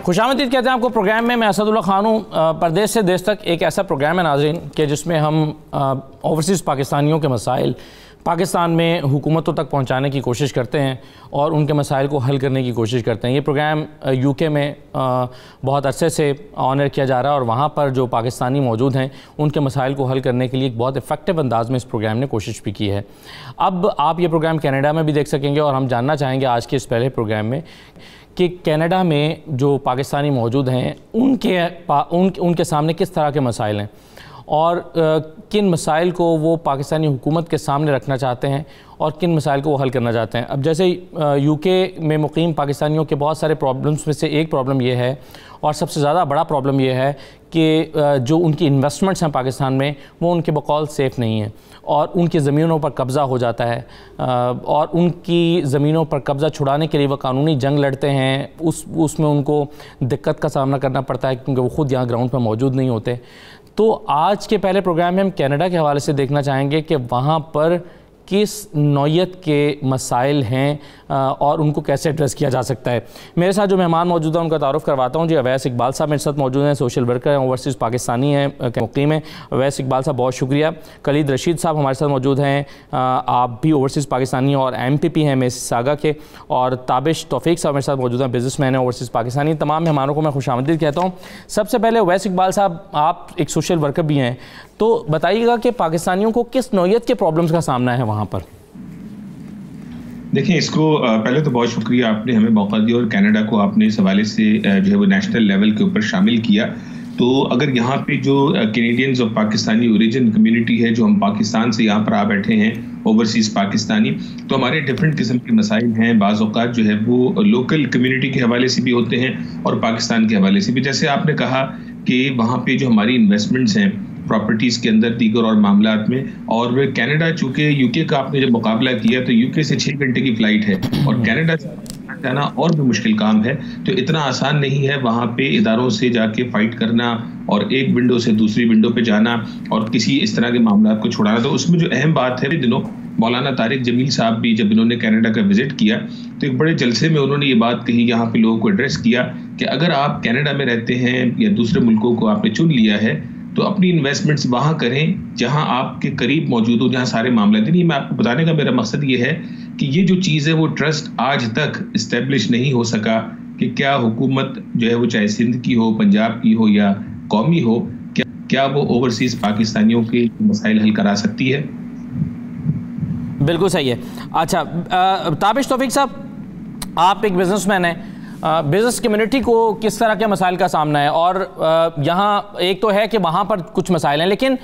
खुशामदीद कहते हैं आपको प्रोग्राम में। मैं असदुल्ला खान हूँ। परदेश से देश तक एक ऐसा प्रोग्राम है नाज़रीन कि जिसमें हम ओवरसीज़ पाकिस्तानियों के मसाइल पाकिस्तान में हुकूमतों तक पहुँचाने की कोशिश करते हैं और उनके मसाइल को हल करने की कोशिश करते हैं। ये प्रोग्राम यूके में बहुत अरसे से ऑनर किया जा रहा है और वहाँ पर जो पाकिस्तानी मौजूद हैं उनके मसाइल को हल करने के लिए एक बहुत इफ़ेक्टिव अंदाज़ में इस प्रोग्राम ने कोशिश भी की है। अब आप ये प्रोग्राम कनाडा में भी देख सकेंगे और हम जानना चाहेंगे आज के इस पहले प्रोग्राम में कि कनाडा में जो पाकिस्तानी मौजूद हैं उनके सामने किस तरह के मसाइल हैं और किन मसाइल को वो पाकिस्तानी हुकूमत के सामने रखना चाहते हैं और किन मसाइल को वो हल करना चाहते हैं। अब जैसे यूके में मुकीम पाकिस्तानियों के बहुत सारे प्रॉब्लम्स में से एक प्रॉब्लम ये है और सबसे ज़्यादा बड़ा प्रॉब्लम ये है कि जो उनकी इन्वेस्टमेंट्स हैं पाकिस्तान में वो उनके बकौल सेफ़ नहीं हैं और उनकी ज़मीनों पर कब्ज़ा हो जाता है और उनकी ज़मीनों पर कब्ज़ा छुड़ाने के लिए वो कानूनी जंग लड़ते हैं। उसमें उनको दिक्कत का सामना करना पड़ता है क्योंकि वो ख़ुद यहाँ ग्राउंड पर मौजूद नहीं होते। तो आज के पहले प्रोग्राम में हम कनाडा के हवाले से देखना चाहेंगे कि वहाँ पर किस नौयत के मसाइल हैं और उनको कैसे एड्रेस किया जा सकता है। मेरे साथ जो मेहमान मौजूद हैं उनका तारुफ़ करवाता हूँ जी। अवैस इकबाल साहब मेरे साथ मौजूद हैं, सोशल वर्कर हैं, ओवरसीज़ पाकिस्तानी हैं, मुक़ीम हैं। अवैस इकबाल साहब बहुत शुक्रिया। कलीद रशीद साहब हमारे साथ मौजूद हैं, आप भी ओवरसीज़ पाकिस्तानी और MPP हैं मिसिसागा के। और ताबिश तौफीक साहब मेरे साथ मौजूद हैं, बिज़नेसमैन हैं, ओवरसीज़ पाकिस्तानी। तमाम मेहमानों को मैं खुशामदीद कहता हूँ। सबसे पहले अवैस इकबाल साहब, आप एक सोशल वर्कर भी हैं, तो बताइएगा कि पाकिस्तानियों को किस नौयत के प्रॉब्लम्स का सामना है वहाँ पर। देखिए, इसको पहले तो बहुत शुक्रिया, आपने हमें मौका दिया और कनाडा को आपने इस हवाले से जो है वो नेशनल लेवल के ऊपर शामिल किया। तो अगर यहाँ पे जो कैनेडियंस और पाकिस्तानी ओरिजिन कम्युनिटी है, जो हम पाकिस्तान से यहाँ पर आ बैठे हैं ओवरसीज़ पाकिस्तानी, तो हमारे डिफरेंट किस्म के मसाइल हैं। बाज़ औक़ात जो है वो लोकल कम्युनिटी के हवाले से भी होते हैं और पाकिस्तान के हवाले से भी। जैसे आपने कहा कि वहाँ पे जो हमारी इन्वेस्टमेंट्स हैं प्रॉपर्टीज़ के अंदर, दीगर और मामलात में, और कनाडा चूँकि यूके का आपने जब मुकाबला किया तो यूके से 6 घंटे की फ़्लाइट है और कनाडा से जाना और भी मुश्किल काम है। तो इतना आसान नहीं है वहाँ पे इदारों से जाके फ़ाइट करना और एक विंडो से दूसरी विंडो पे जाना और किसी इस तरह के मामलात को छुड़ाना। तो उसमें जो अहम बात है, दिनों मौलाना तारिक जमील साहब भी जब इन्होंने कनाडा का विजिट किया तो एक बड़े जलसे में उन्होंने ये बात कही, यहाँ पे लोगों को एड्रेस किया कि अगर आप कनाडा में रहते हैं या दूसरे मुल्कों को आपने चुन लिया है तो अपनी इन्वेस्टमेंट्स वहाँ करें जहाँ आपके करीब मौजूद हो, जहाँ सारे मामले हैं। मैं आपको बताने का मेरा मकसद ये है कि ये जो चीज़ है वो ट्रस्ट आज तक इस्टेब्लिश नहीं हो सका कि क्या हुकूमत जो है वो चाहे सिंध की हो, पंजाब की हो या कौमी हो, क्या वो ओवरसीज़ पाकिस्तानियों के मसाइल हल करा सकती है। बिल्कुल सही है। अच्छा, ताबिश तौफीक साहब, आप एक बिजनेसमैन हैं, बिज़नेस कम्युनिटी को किस तरह के मसाइल का सामना है? और यहाँ एक तो है कि वहाँ पर कुछ मसाइल हैं, लेकिन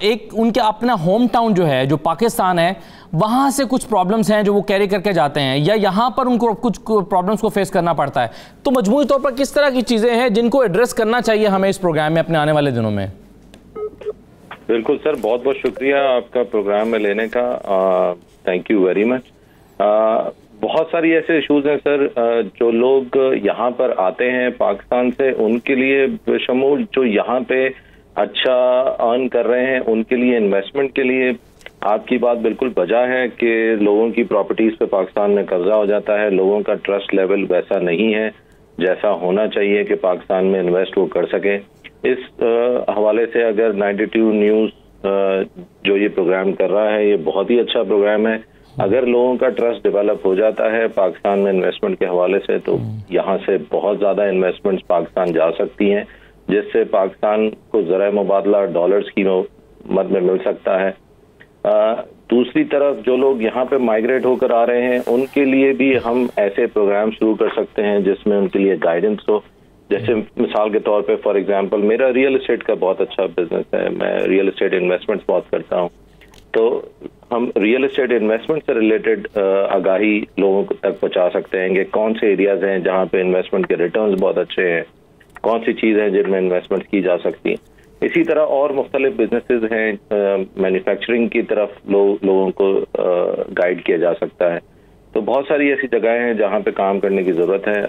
एक उनके अपना होम टाउन जो है, जो पाकिस्तान है, वहाँ से कुछ प्रॉब्लम्स हैं जो वो कैरी करके जाते हैं या यहाँ पर उनको कुछ प्रॉब्लम्स को फेस करना पड़ता है। तो मजमूई तौर पर किस तरह की चीज़ें हैं जिनको एड्रेस करना चाहिए हमें इस प्रोग्राम में अपने आने वाले दिनों में? बिल्कुल सर, बहुत बहुत शुक्रिया आपका प्रोग्राम में लेने का। Thank you very much. बहुत सारी ऐसे इश्यूज हैं सर, जो लोग यहाँ पर आते हैं पाकिस्तान से, उनके लिए बेशमूल जो यहाँ पे अच्छा अर्न कर रहे हैं उनके लिए, इन्वेस्टमेंट के लिए। आपकी बात बिल्कुल बजा है कि लोगों की प्रॉपर्टीज पे पाकिस्तान में कब्जा हो जाता है, लोगों का ट्रस्ट लेवल वैसा नहीं है जैसा होना चाहिए कि पाकिस्तान में इन्वेस्ट वो कर सके। इस हवाले से अगर 92 न्यूज़ जो ये प्रोग्राम कर रहा है, ये बहुत ही अच्छा प्रोग्राम है। अगर लोगों का ट्रस्ट डेवलप हो जाता है पाकिस्तान में इन्वेस्टमेंट के हवाले से, तो यहाँ से बहुत ज़्यादा इन्वेस्टमेंट्स पाकिस्तान जा सकती हैं, जिससे पाकिस्तान को ज़रा मुबादला डॉलर्स की मद में मिल सकता है। दूसरी तरफ जो लोग यहाँ पे माइग्रेट होकर आ रहे हैं उनके लिए भी हम ऐसे प्रोग्राम शुरू कर सकते हैं जिसमें उनके लिए गाइडेंस हो। जैसे मिसाल के तौर पे फॉर एग्जांपल, मेरा रियल एस्टेट का बहुत अच्छा बिजनेस है, मैं रियल एस्टेट इन्वेस्टमेंट्स बहुत करता हूँ। तो हम रियल एस्टेट इन्वेस्टमेंट से रिलेटेड आगाही लोगों तक पहुँचा सकते हैं कि कौन से एरियाज हैं जहाँ पे इन्वेस्टमेंट के रिटर्न्स बहुत अच्छे हैं, कौन सी चीज़ है जिनमें इन्वेस्टमेंट की जा सकती है। इसी तरह और मुख्तलिफ बिजनेसेस हैं, मैन्युफैक्चरिंग की तरफ लोगों को गाइड किया जा सकता है। तो बहुत सारी ऐसी जगहें हैं जहाँ पे काम करने की ज़रूरत है।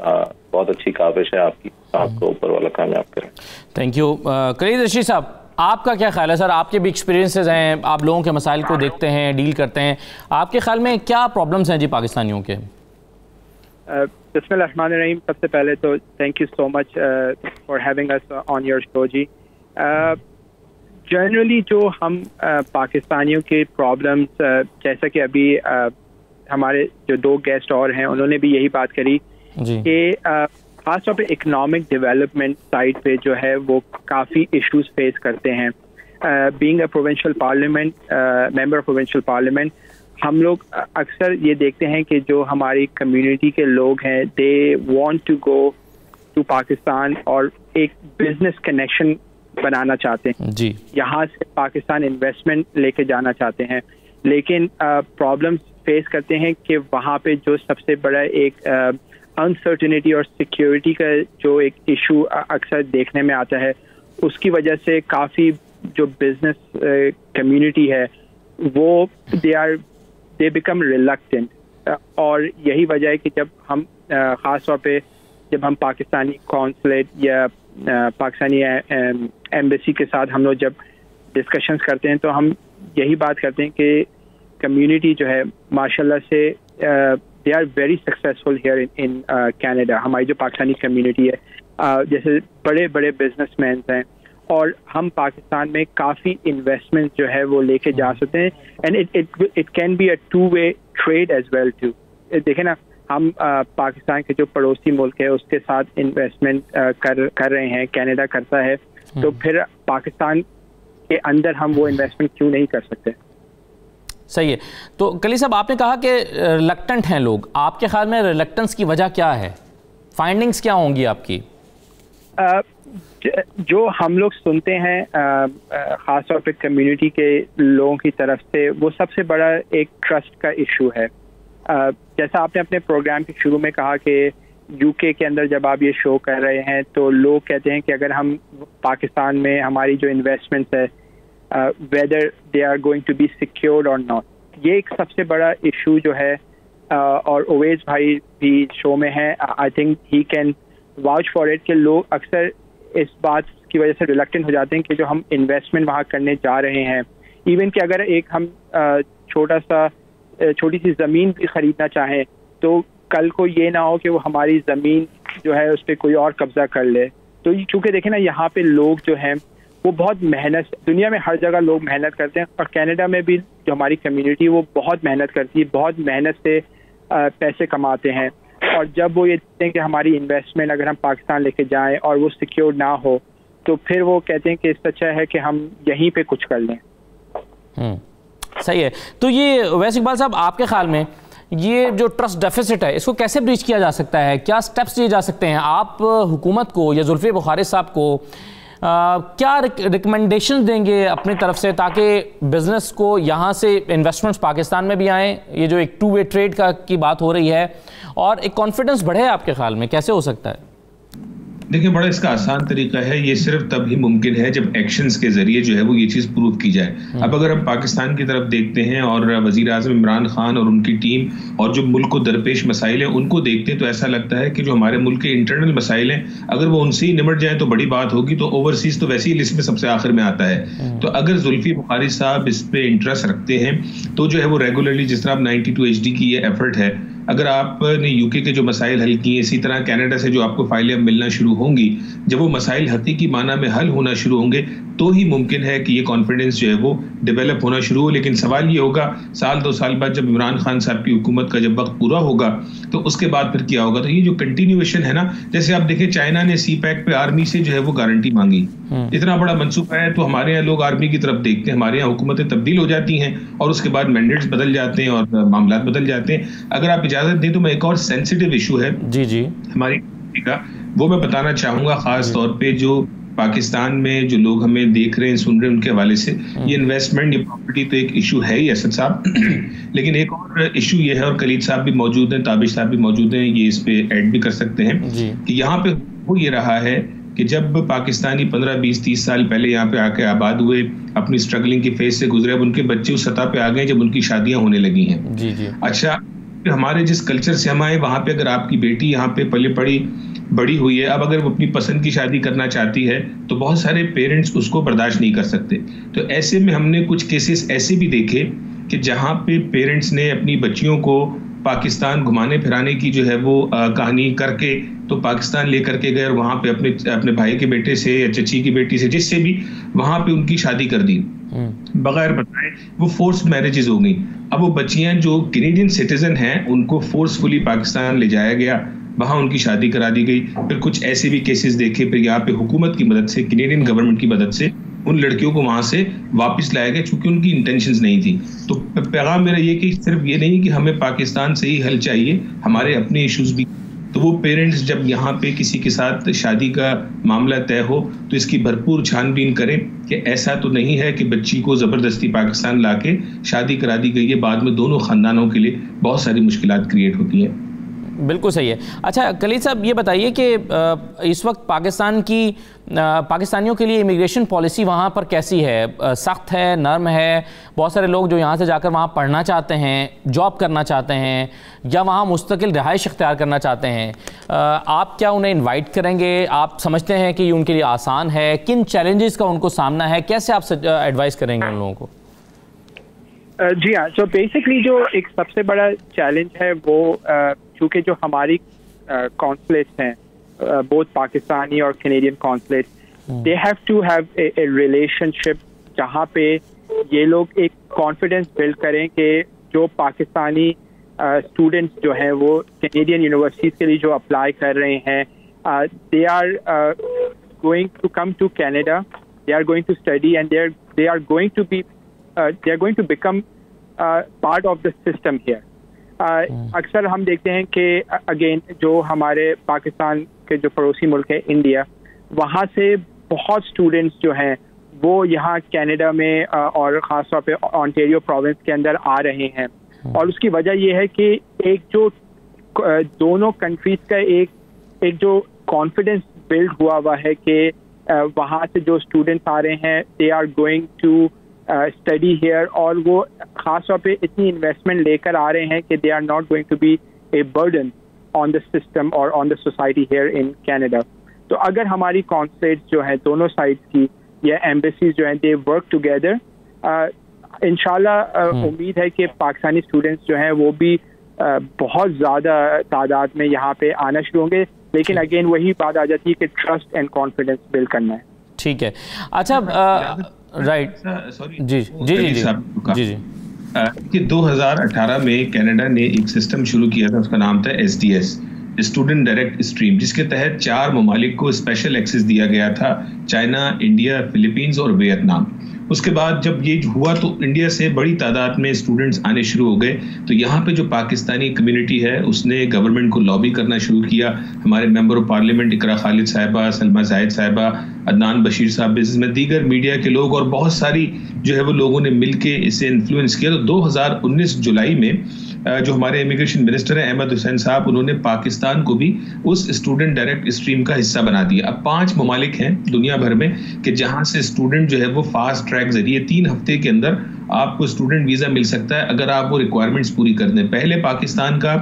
बहुत अच्छी काविश है आपकी, आपको ऊपर वाला कामयाब करें। Thank you. कलीद रशीद साहब, आपका क्या ख्याल है? सर, आपके भी एक्सपीरियंसेस हैं, आप लोगों के मसाइल को देखते हैं, डील करते हैं, आपके ख्याल में क्या प्रॉब्लम्स हैं जी पाकिस्तानियों के? बिस्मिल्लाहिर्रहमानिर्रहीम। सबसे पहले तो thank you so much for having us on your show जी। जनरली जो हम पाकिस्तानियों के प्रॉब्लम्स, जैसा कि अभी हमारे जो दो गेस्ट और हैं उन्होंने भी यही बात करी कि खासतौर पे इकोनॉमिक डेवलपमेंट साइड पे जो है वो काफ़ी इश्यूज फेस करते हैं। Being a provincial parliament, member of provincial parliament, हम लोग अक्सर ये देखते हैं कि जो हमारी कम्युनिटी के लोग हैं they want to go to Pakistan और एक बिजनेस कनेक्शन बनाना चाहते हैं जी। यहाँ से पाकिस्तान इन्वेस्टमेंट लेके जाना चाहते हैं, लेकिन प्रॉब्लम्स फेस करते हैं कि वहाँ पे जो सबसे बड़ा एक अनसर्टेनिटी और सिक्योरिटी का जो एक इशू अक्सर देखने में आता है, उसकी वजह से काफ़ी जो बिजनेस कम्युनिटी है वो दे बिकम रिलक्टेंट। और यही वजह है कि जब हम ख़ास तौर पे जब हम पाकिस्तानी कॉन्सुलेट या पाकिस्तानी एम्बेसी के साथ हम लोग जब डिस्कशंस करते हैं तो हम यही बात करते हैं कि कम्युनिटी जो है माशाल्लाह से they are very successful here in Canada. हमारी जो पाकिस्तानी कम्युनिटी है, जैसे बड़े बड़े बिजनेसमैन हैं और हम पाकिस्तान में काफ़ी इन्वेस्टमेंट जो है वो लेके जा सकते हैं। And it can be a two way trade as well too. देखें ना, हम पाकिस्तान के जो पड़ोसी मुल्क है उसके साथ इन्वेस्टमेंट कर रहे हैं, कनाडा करता है, तो फिर पाकिस्तान के अंदर हम वो इन्वेस्टमेंट क्यों नहीं कर सकते। सही है। तो कली साहब, आपने कहा कि रिलक्टेंट हैं लोग, आपके ख्याल में रिलक्टेंस की वजह क्या है? फाइंडिंग्स क्या होंगी आपकी? जो हम लोग सुनते हैं ख़ास तौर पे कम्युनिटी के लोगों की तरफ से, वो सबसे बड़ा एक ट्रस्ट का इशू है। जैसा आपने अपने प्रोग्राम के शुरू में कहा कि यूके के अंदर जब आप ये शो कर रहे हैं तो लोग कहते हैं कि अगर हम पाकिस्तान में हमारी जो इन्वेस्टमेंट्स है whether they are going to be secured और नॉट, ये एक सबसे बड़ा इशू जो है। और ओवैस भाई भी शो में है, I think he can vouch for it कि लोग अक्सर इस बात की वजह से रिलक्टेंट हो जाते हैं कि जो हम इन्वेस्टमेंट वहाँ करने जा रहे हैं, इवन कि अगर एक हम छोटी सी ज़मीन भी ख़रीदना चाहें तो कल को ये ना हो कि वो हमारी ज़मीन जो है उस पर कोई और कब्ज़ा कर ले। तो चूँकि देखें ना, यहाँ पे लोग जो हैं वो बहुत मेहनत, दुनिया में हर जगह लोग मेहनत करते हैं और कनाडा में भी जो हमारी कम्युनिटी वो बहुत मेहनत करती है, बहुत मेहनत से पैसे कमाते हैं। और जब वो ये देखते हैं कि हमारी इन्वेस्टमेंट अगर हम पाकिस्तान लेके जाएं और वो सिक्योर ना हो, तो फिर वो कहते हैं कि इससे अच्छा है कि हम यहीं पे कुछ कर लें। सही है। तो ये वैसे इकबाल साहब, आपके ख्याल में ये जो ट्रस्ट डेफिसिट है इसको कैसे ब्रीच किया जा सकता है? क्या स्टेप्स लिए जा सकते हैं? आप हुकूमत को या जुल्फी बुखारी साहब को क्या रिकमेंडेशन देंगे अपनी तरफ से ताकि बिजनेस को यहाँ से इन्वेस्टमेंट्स पाकिस्तान में भी आएँ? ये जो एक टू वे ट्रेड की बात हो रही है और एक कॉन्फिडेंस बढ़े, आपके ख्याल में कैसे हो सकता है? देखिए, बड़ा इसका आसान तरीका है। ये सिर्फ तब ही मुमकिन है जब एक्शंस के जरिए जो है वो ये चीज़ प्रूव की जाए। अब अगर हम पाकिस्तान की तरफ देखते हैं और वज़ीर आज़म इमरान खान और उनकी टीम और जो मुल्क को दरपेश मसाइल हैं उनको देखते हैं तो ऐसा लगता है कि जो हमारे मुल्क के इंटरनल मसाइल हैं अगर वो उनसे ही निमट जाए तो बड़ी बात होगी, तो ओवरसीज तो वैसे ही लिस्ट में सबसे आखिर में आता है। तो अगर जुल्फी बुखारी साहब इस पे इंटरेस्ट रखते हैं तो जो है वो रेगुलरली, जिस तरह 92 HD की ये एफर्ट है, अगर आपने यूके के जो मसाइल हल किए, इसी तरह कनाडा से जो आपको फाइलें मिलना शुरू होंगी, जब वो मसाइल हकीकी माना में हल होना शुरू होंगे तो ही मुमकिन है कि ये कॉन्फिडेंस जो है वो डेवलप होना शुरू हो। लेकिन सवाल ये होगा, साल 2 साल बाद जब इमरान खान साहब की हुकूमत का जब वक्त पूरा होगा तो उसके बाद फिर क्या होगा? तो ये जो कंटिन्यूएशन है ना, जैसे आप देखें चाइना ने CPEC पे आर्मी से जो है वो गारंटी मांगी, इतना बड़ा मनसूबा है, तो हमारे यहाँ लोग आर्मी की तरफ देखते हैं, हमारे यहाँ हुकूमतें तब्दील हो जाती हैं और उसके बाद मैंडेट्स बदल जाते हैं और मामला बदल जाते हैं। अगर आप इजाजत दें तो मैं एक और सेंसिटिव इशू है जी हमारी का, वो मैं बताना चाहूंगा, खास तौर पे जो पाकिस्तान में जो लोग हमें देख रहे हैं, सुन रहे हैं, उनके हवाले से ये इन्वेस्टमेंट, ये प्रॉपर्टी तो एक इशू है ही असद साहब, लेकिन एक और इशू ये है, और कलीद साहब भी मौजूद हैं, ताबिश साहब भी मौजूद हैं, ये इस पे ऐड भी कर सकते हैं कि यहाँ पे वो ये रहा है कि जब पाकिस्तानी 15, 20, 30 साल पहले यहाँ पे आके आबाद हुए, अपनी स्ट्रगलिंग की फेज से गुजरे, अब उनके बच्चे उस सतह पे आ गए जब उनकी शादियां होने लगी हैं। अच्छा, हमारे जिस कल्चर से हम आए वहाँ पे अगर आपकी बेटी यहाँ पे पली पड़ी बड़ी हुई है, अब अगर वो अपनी पसंद की शादी करना चाहती है तो बहुत सारे पेरेंट्स उसको बर्दाश्त नहीं कर सकते। तो ऐसे में हमने कुछ केसेस ऐसे भी देखे कि जहाँ पे पेरेंट्स ने अपनी बच्चियों को पाकिस्तान घुमाने फिराने की जो है वो कहानी करके तो पाकिस्तान लेकर के गए और वहां पे अपने भाई के बेटे से या चची की बेटी से जिससे भी वहां पे उनकी शादी कर दी बगैर बताए। वो फोर्स्ड मैरिजेस हो गई। अब वो बच्चियां जो कैनेडियन सिटीजन हैं उनको फोर्सफुली पाकिस्तान ले जाया गया, वहां उनकी शादी करा दी गई। फिर कुछ ऐसे भी केसेस देखे, फिर यहाँ पे हुकूमत की मदद से, कैनेडियन गवर्नमेंट की मदद से उन लड़कियों को वहां से वापस लाया गया क्योंकि उनकी इंटेंशंस नहीं थी। तो पैगाम मेरा ये कि सिर्फ ये नहीं कि हमें पाकिस्तान से ही हल चाहिए, हमारे अपने इश्यूज भी। तो वो पेरेंट्स जब यहाँ पे किसी के साथ शादी का मामला तय हो तो इसकी भरपूर छानबीन करें कि ऐसा तो नहीं है कि बच्ची को जबरदस्ती पाकिस्तान लाके शादी करा दी गई है, बाद में दोनों खानदानों के लिए बहुत सारी मुश्किलात क्रिएट होती हैं। बिल्कुल सही है। अच्छा कलीद साहब, ये बताइए कि इस वक्त पाकिस्तानियों के लिए इमिग्रेशन पॉलिसी वहाँ पर कैसी है? सख्त है, नरम है? बहुत सारे लोग जो यहाँ से जाकर वहाँ पढ़ना चाहते हैं, जॉब करना चाहते हैं या वहाँ मुस्तकिल रिहाइश इख्तियार करना चाहते हैं, आप क्या उन्हें इनवाइट करेंगे? आप समझते हैं कि ये उनके लिए आसान है? किन चैलेंजेस का उनको सामना है? कैसे आप एडवाइस करेंगे उन लोगों को? जी हाँ, तो बेसिकली जो एक सबसे बड़ा चैलेंज है वो क्योंकि जो हमारी कॉन्सुलेट्स हैं, बोथ पाकिस्तानी और Canadian consulate, they have to have a relationship जहाँ पे ये लोग एक कॉन्फिडेंस बिल्ड करें कि जो पाकिस्तानी स्टूडेंट्स जो हैं वो कैनेडियन यूनिवर्सिटीज़ के लिए जो अप्लाई कर रहे हैं, they are going to come to Canada, they are going to study and they are going to become part of the system here. अक्सर हम देखते हैं कि अगेन जो हमारे पाकिस्तान के जो पड़ोसी मुल्क है इंडिया, वहाँ से बहुत स्टूडेंट्स जो हैं वो यहाँ कनाडा में और ख़ास तौर पे ओंटारियो प्रोविंस के अंदर आ रहे हैं। और उसकी वजह ये है कि एक जो दोनों कंट्रीज का एक जो कॉन्फिडेंस बिल्ड हुआ है कि वहाँ से जो स्टूडेंट्स आ रहे हैं they are going to study here, और वो खास तौर पे इतनी इन्वेस्टमेंट लेकर आ रहे हैं कि they are not going to be a burden on the system और on the society here in Canada. तो अगर हमारी कॉन्सुलेट्स जो है दोनों साइड्स की या एम्बेसीज जो हैं दे वर्क टुगेदर, इंशाल्लाह उम्मीद है कि पाकिस्तानी स्टूडेंट्स जो हैं वो भी बहुत ज़्यादा तादाद में यहाँ पे आना शुरू होंगे। लेकिन अगेन वही बात आ जाती है कि ट्रस्ट एंड कॉन्फिडेंस बिल्ड करना है। ठीक है। अच्छा राइट, सॉरी जी जी जी जी जी कि 2018 में कनाडा ने एक सिस्टम शुरू किया था, उसका नाम था SDS, स्टूडेंट डायरेक्ट स्ट्रीम, जिसके तहत 4 ममालिक को स्पेशल एक्सेस दिया गया था, चाइना, इंडिया, फिलीपींस और वियतनाम। उसके बाद जब ये हुआ तो इंडिया से बड़ी तादाद में स्टूडेंट्स आने शुरू हो गए। तो यहाँ पे जो पाकिस्तानी कम्युनिटी है उसने गवर्नमेंट को लॉबी करना शुरू किया। हमारे मेंबर ऑफ पार्लियामेंट इकरा खालिद साहिबा, सलमा जाहिद साहिबा, अदनान बशीर साहब, बिजनेसमैन, दीगर मीडिया के लोग और बहुत सारी जो है वो लोगों ने मिलके इसे इन्फ्लुएंस किया। तो 2019 जुलाई में जो हमारे इमिग्रेशन मिनिस्टर हैं अहमद हुसैन साहब, उन्होंने पाकिस्तान को भी उस स्टूडेंट डायरेक्ट स्ट्रीम का हिस्सा बना दिया। अब 5 ममालिक हैं दुनिया भर में कि जहां से स्टूडेंट जो है वो फास्ट ट्रैक जरिए 3 हफ्ते के अंदर आपको स्टूडेंट वीजा मिल सकता है अगर आप वो रिक्वायरमेंट्स पूरी कर दें। पहले पाकिस्तान का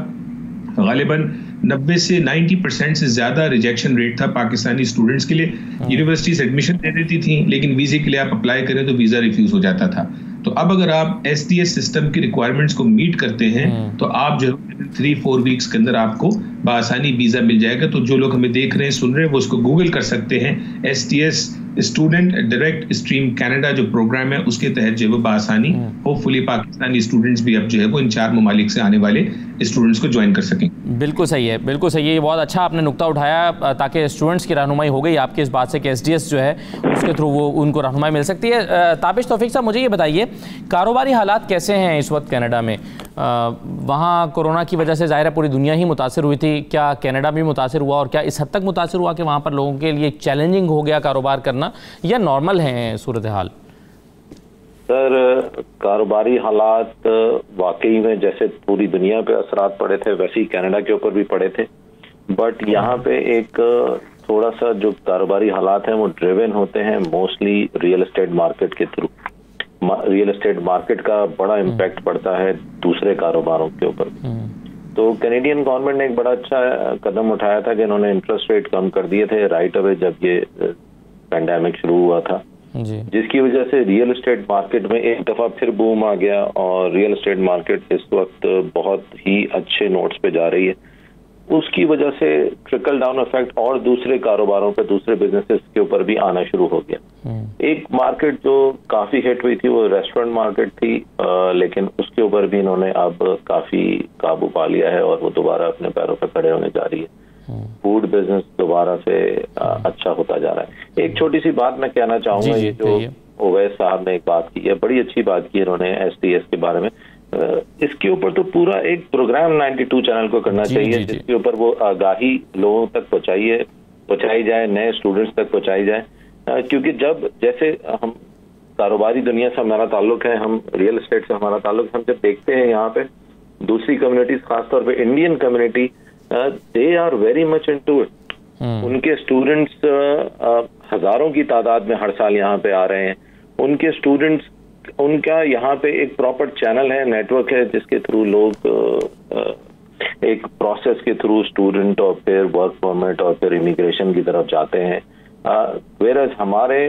गालिबन 90 से 90% से ज्यादा रिजेक्शन रेट था पाकिस्तानी स्टूडेंट्स के लिए। यूनिवर्सिटीज एडमिशन दे देती थी लेकिन वीजे के लिए आप अप्लाई करें तो वीजा रिफ्यूज हो जाता था। तो अब अगर आप SDS सिस्टम की रिक्वायरमेंट्स को मीट करते हैं तो आप जो 3-4 वीक्स के अंदर आपको बआसानी वीजा मिल जाएगा। तो जो लोग हमें देख रहे हैं, सुन रहे हैं, वो उसको गूगल कर सकते हैं। SDS student direct stream Canada जो प्रोग्राम है उसके तहत जो है वो बआसानी होपफुली पाकिस्तानी स्टूडेंट्स भी अब जो है वो इन 4 ममालिक से आने वाले स्टूडेंट्स को ज्वाइन कर सकें। बिल्कुल सही है, बिल्कुल सही है। ये बहुत अच्छा आपने नुक्ता उठाया ताकि स्टूडेंट्स की रहनुमाई हो गई आपके इस बात से कि SDS जो है उसके थ्रू वो उनको रहनुमाई मिल सकती है। ताबिश तौफीक साहब, मुझे ये बताइए कारोबारी हालात कैसे हैं इस वक्त कनाडा में? वहाँ कोरोना की वजह से ज़ाहिर है पूरी दुनिया ही मुतासर हुई थी, क्या कनाडा भी मुतासर हुआ और क्या इस हद तक मुतासर हुआ कि वहाँ पर लोगों के लिए चैलेंजिंग हो गया कारोबार करना या नॉर्मल है सूरत हाल? सर, कारोबारी हालात वाकई में जैसे पूरी दुनिया पे असरात पड़े थे वैसे ही कनाडा के ऊपर भी पड़े थे। बट यहाँ पे एक थोड़ा सा जो कारोबारी हालात हैं वो ड्रिवन होते हैं मोस्टली रियल एस्टेट मार्केट के थ्रू। रियल एस्टेट मार्केट का बड़ा इम्पैक्ट पड़ता है दूसरे कारोबारों के ऊपर। तो कैनेडियन गवर्नमेंट ने एक बड़ा अच्छा कदम उठाया था कि इन्होंने इंटरेस्ट रेट कम कर दिए थे राइट अवे जब ये पैंडेमिक शुरू हुआ था। जिसकी वजह से रियल एस्टेट मार्केट में एक दफा फिर बूम आ गया और रियल एस्टेट मार्केट इस वक्त बहुत ही अच्छे नोट्स पे जा रही है। उसकी वजह से ट्रिकल डाउन इफेक्ट और दूसरे कारोबारों पे, दूसरे बिजनेसेस के ऊपर भी आना शुरू हो गया। एक मार्केट जो काफी हिट हुई थी वो रेस्टोरेंट मार्केट थी, लेकिन उसके ऊपर भी इन्होंने अब काफी काबू पा लिया है और वो दोबारा अपने पैरों पर खड़े होने जा रही है। फूड बिजनेस दोबारा से अच्छा होता जा रहा है। एक छोटी सी बात मैं कहना चाहूंगा, ये जो ओवैस साहब ने एक बात की है, बड़ी अच्छी बात की इन्होंने STS के बारे में। इसके ऊपर तो पूरा एक प्रोग्राम 92 चैनल को करना चाहिए जिसके ऊपर वो आगाही लोगों तक पहुंचाई जाए, नए स्टूडेंट्स तक पहुंचाई जाए। क्योंकि जब जैसे हम कारोबारी दुनिया से हमारा ताल्लुक है, हम रियल एस्टेट से हमारा ताल्लुक है, हम जब देखते हैं यहाँ पे दूसरी कम्युनिटीज, खासतौर पे Indian community, they are very much into it. उनके स्टूडेंट्स हजारों की तादाद में हर साल यहाँ पे आ रहे हैं। उनके स्टूडेंट्स, उनका यहाँ पे एक प्रॉपर चैनल है, नेटवर्क है, जिसके थ्रू लोग एक प्रोसेस के थ्रू स्टूडेंट और फिर वर्क परमिट और फिर इमिग्रेशन की तरफ जाते हैं। वेरएज़ हमारे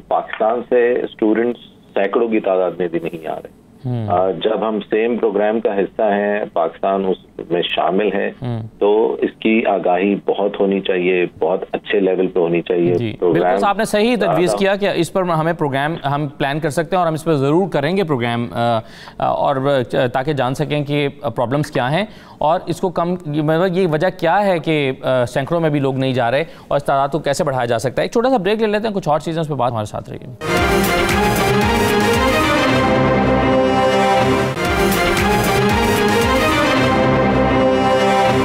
पाकिस्तान से स्टूडेंट्स सैकड़ों की तादाद में भी नहीं आ रहे। जब हम सेम प्रोग्राम का हिस्सा हैं, पाकिस्तान उसमें शामिल है, तो इसकी आगाही बहुत होनी चाहिए, बहुत अच्छे लेवल पे होनी चाहिए। बिल्कुल आपने सही तजवीज़ किया कि इस पर हमें प्रोग्राम हम प्लान कर सकते हैं और हम इस पर ज़रूर करेंगे प्रोग्राम, और ताकि जान सकें कि प्रॉब्लम्स क्या हैं और इसको कम, मतलब ये वजह क्या है कि सैकड़ों में भी लोग नहीं जा रहे और इस तादाद को कैसे बढ़ाया जा सकता है। एक छोटा सा ब्रेक ले लेते हैं, कुछ और चीज़ें उस पर बात हमारे साथ रहेगी।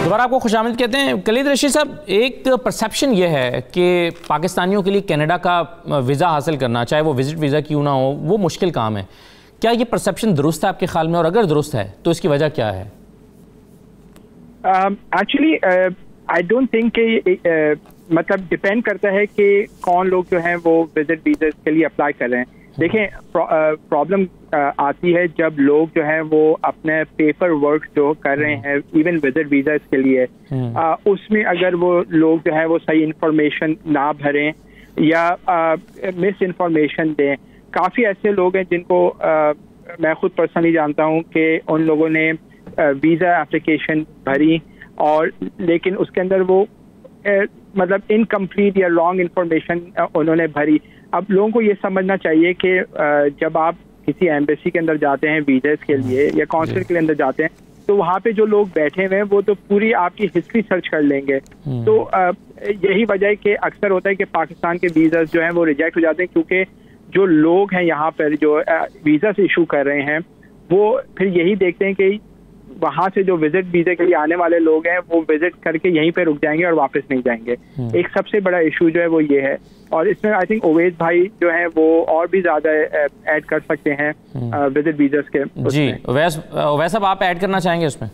दोबारा आपको खुशामदीद कहते हैं। कलीद रशीद साहब, एक परसेप्शन ये है कि पाकिस्तानियों के लिए कनाडा का वीज़ा हासिल करना, चाहे वो विजिट वीज़ा क्यों ना हो, वो मुश्किल काम है। क्या ये परसेप्शन दुरुस्त है आपके ख्याल में, और अगर दुरुस्त है तो इसकी वजह क्या है? एक्चुअली आई डोंट थिंक मतलब डिपेंड करता है कि कौन लोग जो हैं वो विजिट वीज़ा के लिए अप्लाई कर रहे हैं। देखें, प्रॉब्लम आती है जब लोग जो है वो अपने पेपर वर्क जो कर रहे हैं, इवन विजिट वीज़ा के लिए, उसमें अगर वो लोग जो है वो सही इंफॉर्मेशन ना भरें या मिस इंफॉर्मेशन दें। काफ़ी ऐसे लोग हैं जिनको मैं खुद पर्सनली जानता हूँ कि उन लोगों ने वीज़ा एप्लीकेशन भरी और लेकिन उसके अंदर वो मतलब इनकम्प्लीट या रॉन्ग इंफॉर्मेशन उन्होंने भरी। अब लोगों को ये समझना चाहिए कि जब आप किसी एम्बेसी के अंदर जाते हैं वीज़ा के लिए या कॉन्सुलेट के अंदर जाते हैं, तो वहाँ पे जो लोग बैठे हुए हैं वो तो पूरी आपकी हिस्ट्री सर्च कर लेंगे। तो यही वजह है कि अक्सर होता है कि पाकिस्तान के वीज़ा जो हैं वो रिजेक्ट हो जाते हैं, क्योंकि जो लोग हैं यहाँ पर जो वीज़ा से इशू कर रहे हैं वो फिर यही देखते हैं कि वहाँ से जो विजिट वीज़ा के लिए आने वाले लोग हैं वो विजिट करके यहीं पे रुक जाएंगे और वापस नहीं जाएंगे। एक सबसे बड़ा इशू जो है वो ये है, और इसमें आई थिंक ओवैस भाई जो है वो और भी ज्यादा ऐड कर सकते हैं विजिट वीज़ा के। जी ओवैस साहब, आप ऐड करना चाहेंगे उसमें?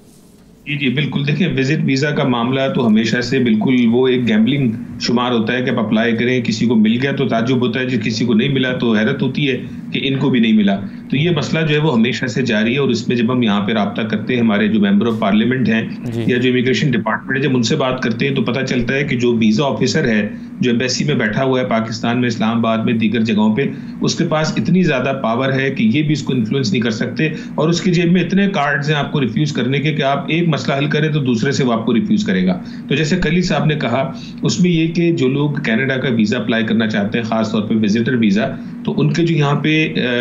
जी बिल्कुल। देखिए, विजिट वीज़ा का मामला तो हमेशा से बिल्कुल वो एक गैम्बलिंग शुमार होता है कि आप अप्लाई करें, किसी को मिल गया तो ताज्जुब होता है, जो किसी को नहीं मिला तो हैरत होती है कि इनको भी नहीं मिला। तो ये मसला जो है वो हमेशा से जारी है, और इसमें जब हम यहाँ पे राब्ता करते हैं, हमारे जो मेंबर ऑफ पार्लियामेंट हैं या जो इमिग्रेशन डिपार्टमेंट है, जब उनसे बात करते हैं तो पता चलता है कि जो वीज़ा ऑफिसर है जो एम्बेसी में बैठा हुआ है पाकिस्तान में, इस्लामाबाद में, दीगर जगहों पे, उसके पास इतनी ज़्यादा पावर है कि ये भी इसको इन्फ्लुएंस नहीं कर सकते, और उसकी जेब में इतने कार्ड्स हैं आपको रिफ्यूज करने के कि आप एक मसला हल करें तो दूसरे से वो आपको रिफ्यूज करेगा। तो जैसे कली साहब ने कहा, उसमें ये कि जो लोग कनाडा का वीज़ा अप्लाई करना चाहते हैं, खासतौर पर विजिटर वीज़ा, तो उनके जो यहाँ पे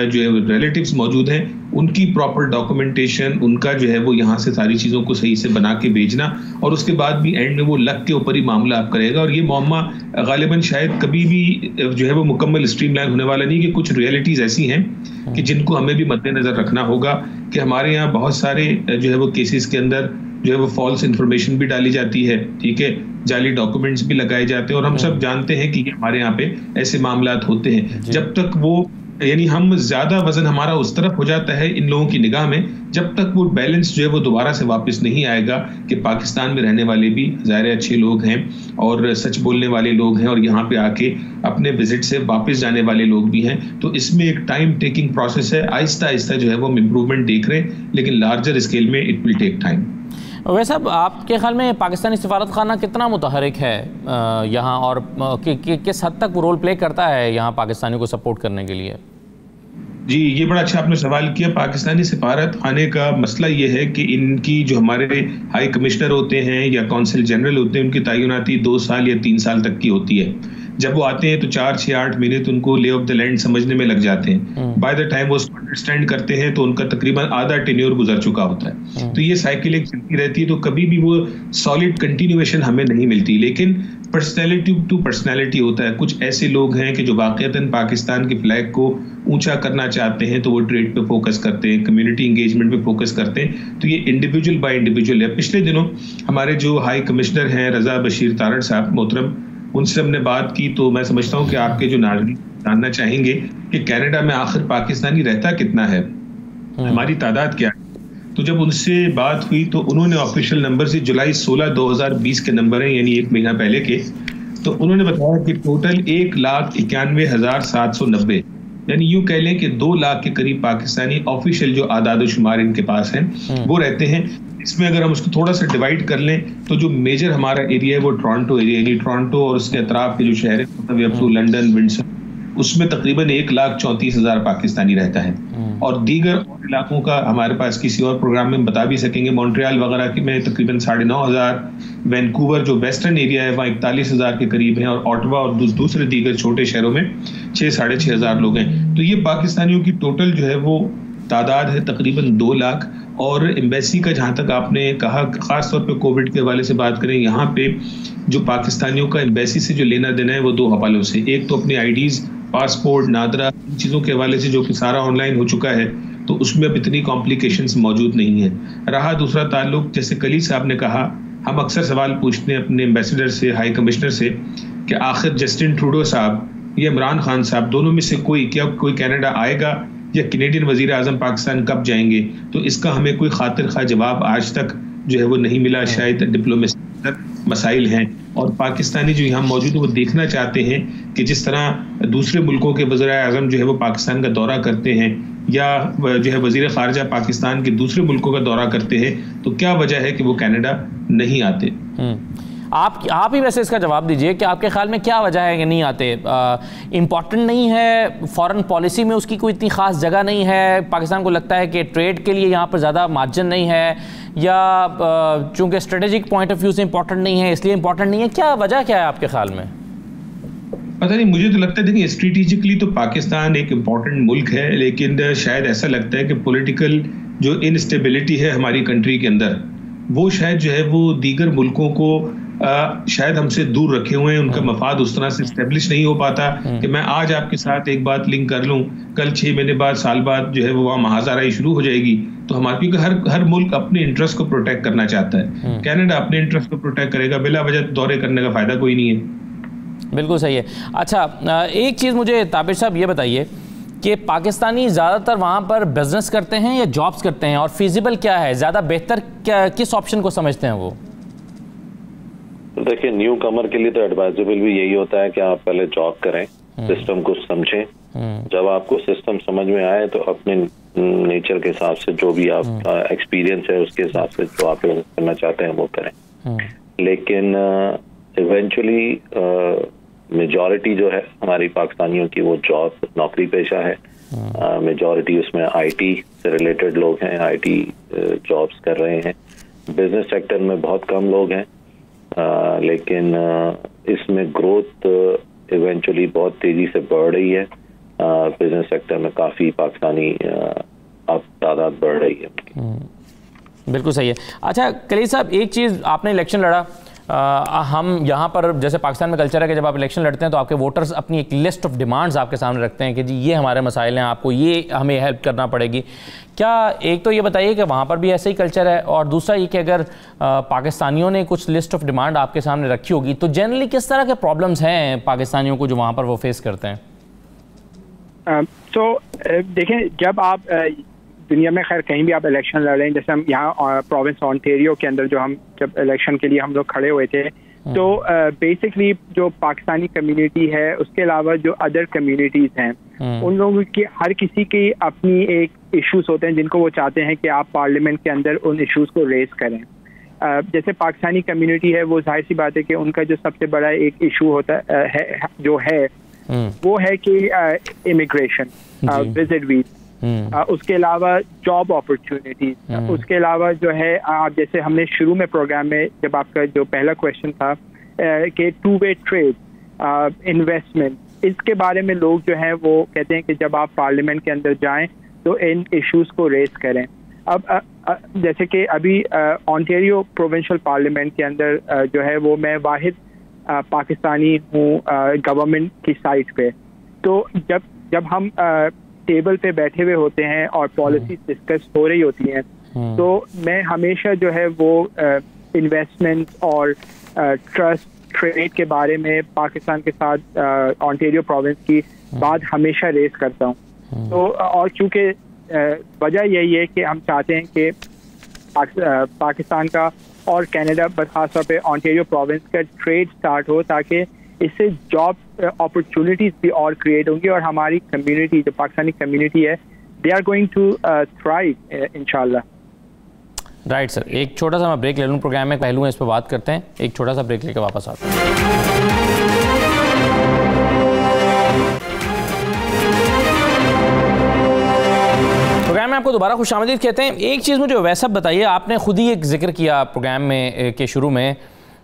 जो रिलेटिव्स मौजूद हैं उनकी प्रॉपर डॉक्यूमेंटेशन, उनका जो है वो यहाँ से सारी चीज़ों को सही से बना के भेजना, और उसके बाद भी एंड में वो लक के ऊपर ही मामला आप करेगा। और ये मामला गालिबन शायद कभी भी जो है वो मुकम्मल स्ट्रीमलाइन होने वाला नहीं, कि कुछ रियलिटीज़ ऐसी हैं कि जिनको हमें भी मद्देनजर रखना होगा कि हमारे यहाँ बहुत सारे जो है वो केसेस के अंदर जो है वो फॉल्स इन्फॉर्मेशन भी डाली जाती है, ठीक है, जाली डॉक्यूमेंट्स भी लगाए जाते हैं, और हम सब जानते हैं कि हमारे यहाँ पे ऐसे मामलात होते हैं। जब तक वो यानी हम ज्यादा वजन हमारा उस तरफ हो जाता है इन लोगों की निगाह में, जब तक वो बैलेंस जो है वो दोबारा से वापस नहीं आएगा कि पाकिस्तान में रहने वाले भी ज़ाहिर अच्छे लोग हैं और सच बोलने वाले लोग हैं, और यहाँ पे आके अपने विजिट से वापस जाने वाले लोग भी हैं। तो इसमें एक टाइम टेकिंग प्रोसेस है, आहिस्ता आहिस्ता जो है वो हम इम्प्रूवमेंट देख रहे हैं, लेकिन लार्जर स्केल में इट विल टेक टाइम। वैसे अब आपके ख्याल में पाकिस्तानी सफारतखाना कितना मुतहरिक है यहाँ, और किस हद तक रोल प्ले करता है यहाँ पाकिस्तानियों को सपोर्ट करने के लिए? जी, ये बड़ा अच्छा आपने सवाल किया। पाकिस्तानी सफारत खाने का मसला ये है कि इनकी जो हमारे हाई कमिश्नर होते हैं या कौंसल जनरल होते हैं, उनकी तैनाती 2 साल या 3 साल तक की होती है। जब वो आते हैं तो 4, 6, 8 महीने तो उनको ले ऑफ द लैंड समझने में लग जाते हैं। बाय द टाइम वो उसको अंडरस्टैंड करते हैं तो उनका तकरीबन आधा टेन्योर गुजर चुका होता है। तो ये साइकिल एक चलती रहती है, तो कभी भी वो सॉलिड कंटिन्यूएशन हमें नहीं मिलती। लेकिन पर्सनैलिटी टू पर्सनैलिटी होता है। कुछ ऐसे लोग हैं कि जो वाकईतन पाकिस्तान की फ्लैग को ऊंचा करना चाहते हैं, तो वो ट्रेड पे फोकस करते हैं, कम्युनिटी इंगेजमेंट पे फोकस करते हैं। तो ये इंडिविजुअल बाय इंडिविजुअल है। पिछले दिनों हमारे जो हाई कमिश्नर हैं रजा बशीर तारड़ साहब मोहतरम, उनसे हमने बात की, तो मैं समझता हूँ कि आपके जो नागरिक जानना चाहेंगे कि कनाडा में आखिर पाकिस्तानी रहता कितना है, हमारी तादाद क्या है। तो जब उनसे बात हुई तो उन्होंने ऑफिशियल नंबर से जुलाई 16, 2020 के नंबर हैं, यानी 1 महीना पहले के, तो उन्होंने बताया कि टोटल 1,91,790, यानी यूं कह लें कि 2 लाख के करीब पाकिस्तानी ऑफिशियल जो आदाद शुमार इनके पास हैं वो रहते हैं। इसमें अगर हम उसको थोड़ा सा डिवाइड कर लें तो जो मेजर हमारा एरिया है वो टोरंटो एरिया, यानी टोरंटो और उसके अतराफ के जो शहर है, मतलब लंदन, विंडसर, उसमें तकरीबन 1,34,000 पाकिस्तानी रहता है। और दीगर और इलाकों का हमारे पास किसी और प्रोग्राम में बता भी सकेंगे, मॉन्ट्रियल वगैरह की में तकरीबन 9,500, वैंकूवर जो वेस्टर्न एरिया है वहाँ 41,000 के करीब है, और ऑटवा और दूसरे दीगर छोटे शहरों में 6,500 लोग हैं। तो ये पाकिस्तानियों की टोटल जो है वो तादाद है तकरीबन 2 लाख। और एम्बेसी का जहाँ तक आपने कहा, खास तौर पे कोविड के हवाले से बात करें, यहाँ पे जो पाकिस्तानियों का एम्बेसी से जो लेना देना है वो 2 हवालों से, एक तो अपने आईडीज, पासपोर्ट, नादरा, इन चीज़ों के हवाले से जो कि सारा ऑनलाइन हो चुका है, तो उसमें अब इतनी कॉम्प्लिकेशंस मौजूद नहीं है। रहा दूसरा ताल्लुक, जैसे कली साहब ने कहा, हम अक्सर सवाल पूछते हैं अपने एम्बेसडर से, हाई कमिश्नर से, कि आखिर जस्टिन ट्रूडो साहब या इमरान खान साहब, दोनों में से कोई कनाडा आएगा या कैनेडियन वजीर आजम पाकिस्तान कब जाएंगे? तो इसका हमें कोई खातिर खा जवाब आज तक जो है वो नहीं मिला। शायद डिप्लोमेसी मसाइल हैं, और पाकिस्तानी जो यहाँ मौजूद है वो देखना चाहते हैं कि जिस तरह दूसरे मुल्कों के वज़ीर आज़म जो है वो पाकिस्तान का दौरा करते हैं, या जो है वज़ीर ख़ारिजा पाकिस्तान के दूसरे मुल्कों का दौरा करते हैं, तो क्या वजह है कि वो कनाडा नहीं आते? आप ही वैसे इसका जवाब दीजिए कि आपके ख्याल में क्या वजह है कि नहीं आते? इम्पॉर्टेंट नहीं है, फॉरेन पॉलिसी में उसकी कोई इतनी ख़ास जगह नहीं है, पाकिस्तान को लगता है कि ट्रेड के लिए यहाँ पर ज़्यादा मार्जिन नहीं है, या चूँकि स्ट्रेटेजिक पॉइंट ऑफ व्यू से इम्पॉर्टेंट नहीं है इसलिए इम्पॉर्टेंट नहीं है? क्या वजह क्या है आपके ख्याल में? पता नहीं, मुझे तो लगता है देखिए स्ट्रेटेजिकली तो पाकिस्तान एक इम्पॉर्टेंट मुल्क है, लेकिन शायद ऐसा लगता है कि पॉलिटिकल जो इनस्टेबिलिटी है हमारी कंट्री के अंदर, वो शायद जो है वो दीगर मुल्कों को शायद हमसे दूर रखे हुए हैं। उनका मफाद उस तरह से स्टेब्लिश नहीं हो पाता कि मैं आज आपके साथ एक बात लिंक कर लूं, कल 6 महीने बाद, साल बाद जो है वो वहाँ महाजाराई शुरू हो जाएगी। तो हमारे, क्योंकि हर मुल्क अपने इंटरेस्ट को प्रोटेक्ट करना चाहता है। कनाडा अपने इंटरेस्ट को प्रोटेक्ट करेगा, बिला वजह दौरे करने का फायदा कोई नहीं है। बिल्कुल सही है। अच्छा, एक चीज़ मुझे ताबिर साहब ये बताइए कि पाकिस्तानी ज़्यादातर वहाँ पर बिजनेस करते हैं या जॉब्स करते हैं, और फिजिबल क्या है, ज़्यादा बेहतर किस ऑप्शन को समझते हैं वो? देखिए, न्यू कमर के लिए तो एडवाइजेबल भी यही होता है कि आप पहले जॉब करें, सिस्टम को समझें। जब आपको सिस्टम समझ में आए तो अपने नेचर के हिसाब से जो भी आपका एक्सपीरियंस है उसके हिसाब से जो आप करना चाहते हैं वो करें। लेकिन इवेंचुअली मेजॉरिटी जो है हमारी पाकिस्तानियों की वो जॉब, नौकरी पेशा है। मेजॉरिटी उसमें आईटी से रिलेटेड लोग हैं, आईटी जॉब्स कर रहे हैं। बिजनेस सेक्टर में बहुत कम लोग हैं, लेकिन इसमें ग्रोथ इवेंचुअली बहुत तेजी से बढ़ रही है। बिजनेस सेक्टर में काफ़ी पाकिस्तानी अब तादाद बढ़ रही है। बिल्कुल सही है। अच्छा कलील साहब, एक चीज़, आपने इलेक्शन लड़ा, हम यहाँ पर जैसे पाकिस्तान में कल्चर है कि जब आप इलेक्शन लड़ते हैं तो आपके वोटर्स अपनी एक लिस्ट ऑफ डिमांड्स आपके सामने रखते हैं कि जी ये हमारे मसाइल हैं, आपको ये हमें हेल्प करना पड़ेगी। क्या, एक तो ये बताइए कि वहाँ पर भी ऐसा ही कल्चर है, और दूसरा ये कि अगर पाकिस्तानियों ने कुछ लिस्ट ऑफ डिमांड आपके सामने रखी होगी तो जनरली किस तरह के प्रॉब्लम्स हैं पाकिस्तानियों को जो वहाँ पर वो फेस करते हैं? तो देखें, जब आप दुनिया में खैर कहीं भी आप इलेक्शन लड़ें, जैसे हम यहाँ प्रोविंस ऑन्टेरियो के अंदर जो हम जब इलेक्शन के लिए हम लोग खड़े हुए थे, तो बेसिकली जो पाकिस्तानी कम्युनिटी है उसके अलावा जो अदर कम्युनिटीज़ हैं, उन लोगों की हर किसी की अपनी एक इश्यूज होते हैं जिनको वो चाहते हैं कि आप पार्लियामेंट के अंदर उन इश्यूज को रेज करें। जैसे पाकिस्तानी कम्युनिटी है, वो जाहिर सी बात है कि उनका जो सबसे बड़ा एक इशू होता है जो है वो है कि इमिग्रेशन, विजिट वीजा, उसके अलावा जॉब अपॉर्चुनिटीज, उसके अलावा जो है आप जैसे हमने शुरू में प्रोग्राम में जब आपका जो पहला क्वेश्चन था कि टू वे ट्रेड, इन्वेस्टमेंट, इसके बारे में लोग जो हैं वो कहते हैं कि जब आप पार्लियामेंट के अंदर जाएं तो इन इश्यूज को रेज करें। अब जैसे कि अभी ऑन्टेरियो प्रोविंशियल पार्लियामेंट के अंदर जो है वो मैं वाहिद पाकिस्तानी हूँ गवर्नमेंट की साइट पे, तो जब हम टेबल पे बैठे हुए होते हैं और पॉलिसी डिस्कस हो रही होती हैं, तो मैं हमेशा जो है वो इन्वेस्टमेंट और ट्रस्ट ट्रेड के बारे में पाकिस्तान के साथ ऑन्टेरियो प्रोविंस की बात हमेशा रेज करता हूँ। तो और चूंकि वजह यही है कि हम चाहते हैं कि पाकिस्तान का और कनाडा पर खास तौर पे ऑन्टेरियो प्रोविंस का ट्रेड स्टार्ट हो, ताकि इससे जॉब अपॉर्चुनिटीज भी और क्रिएट होंगी और हमारी कम्युनिटी जो पाकिस्तानी कम्युनिटी है they are going to thrive इंशाल्लाह। राइट सर, एक छोटा सा मैं ब्रेक ले लूँ, प्रोग्राम में पहलू है इस पर बात करते हैं, एक छोटा सा ब्रेक लेकर वापस आते हैं। प्रोग्राम में आपको दोबारा खुशामदीद कहते हैं। एक चीज़ मुझे वैसा बताइए, आपने खुद ही एक जिक्र किया प्रोग्राम में के शुरू में,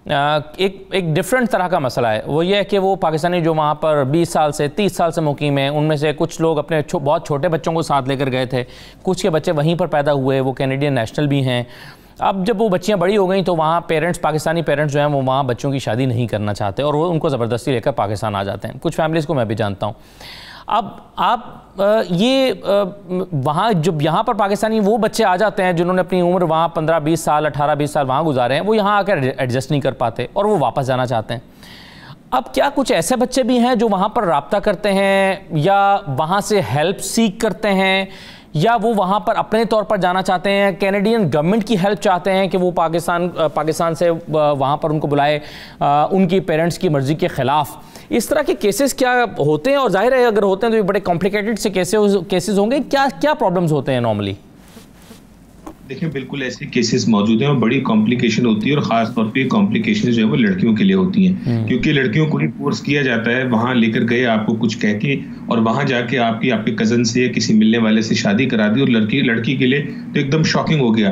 एक डिफरेंट तरह का मसला है, वो ये है कि वो पाकिस्तानी जो वहाँ पर 20 साल से 30 साल से मुकीम हैं, उनमें से कुछ लोग अपने बहुत छोटे बच्चों को साथ लेकर गए थे, कुछ के बच्चे वहीं पर पैदा हुए, वो कैनेडियन नेशनल भी हैं। अब जब वो बच्चियाँ बड़ी हो गई तो वहाँ पेरेंट्स, पाकिस्तानी पेरेंट्स जो हैं वो वहाँ बच्चों की शादी नहीं करना चाहते और वो उनको ज़बरदस्ती लेकर पाकिस्तान आ जाते हैं। कुछ फैमिलीज़ को मैं भी जानता हूँ। अब आप ये वहाँ जब यहाँ पर पाकिस्तानी वो बच्चे आ जाते हैं जिन्होंने अपनी उम्र वहाँ 15-20 साल 18-20 साल वहाँ गुजारे हैं, वो यहाँ आकर एडजस्ट नहीं कर पाते और वो वापस जाना चाहते हैं। अब क्या कुछ ऐसे बच्चे भी हैं जो वहाँ पर राब्ता करते हैं या वहाँ से हेल्प सीख करते हैं, या वो वहाँ पर अपने तौर पर जाना चाहते हैं, कैनेडियन गवर्नमेंट की हेल्प चाहते हैं कि वो पाकिस्तान से वहाँ पर उनको बुलाए उनकी पेरेंट्स की मर्ज़ी के ख़िलाफ़? इस तरह के केसेस क्या होते हैं? और जाहिर है अगर होते हैं तो ये बड़े कॉम्प्लिकेटेड से केसेस होंगे। क्या प्रॉब्लम्स होते हैं नॉर्मली? देखिए, बिल्कुल ऐसे केसेस मौजूद हैं और बड़ी कॉम्प्लिकेशन होती है, और खास तौर पे कॉम्प्लिकेशन जो है वो लड़कियों के लिए होती हैं, क्योंकि लड़कियों को ही फोर्स किया जाता है, वहां लेकर गए आपको कुछ कह के और वहां जाके आपके कजन से या किसी मिलने वाले से शादी करा दी, और लड़की के लिए तो एकदम शॉकिंग हो गया।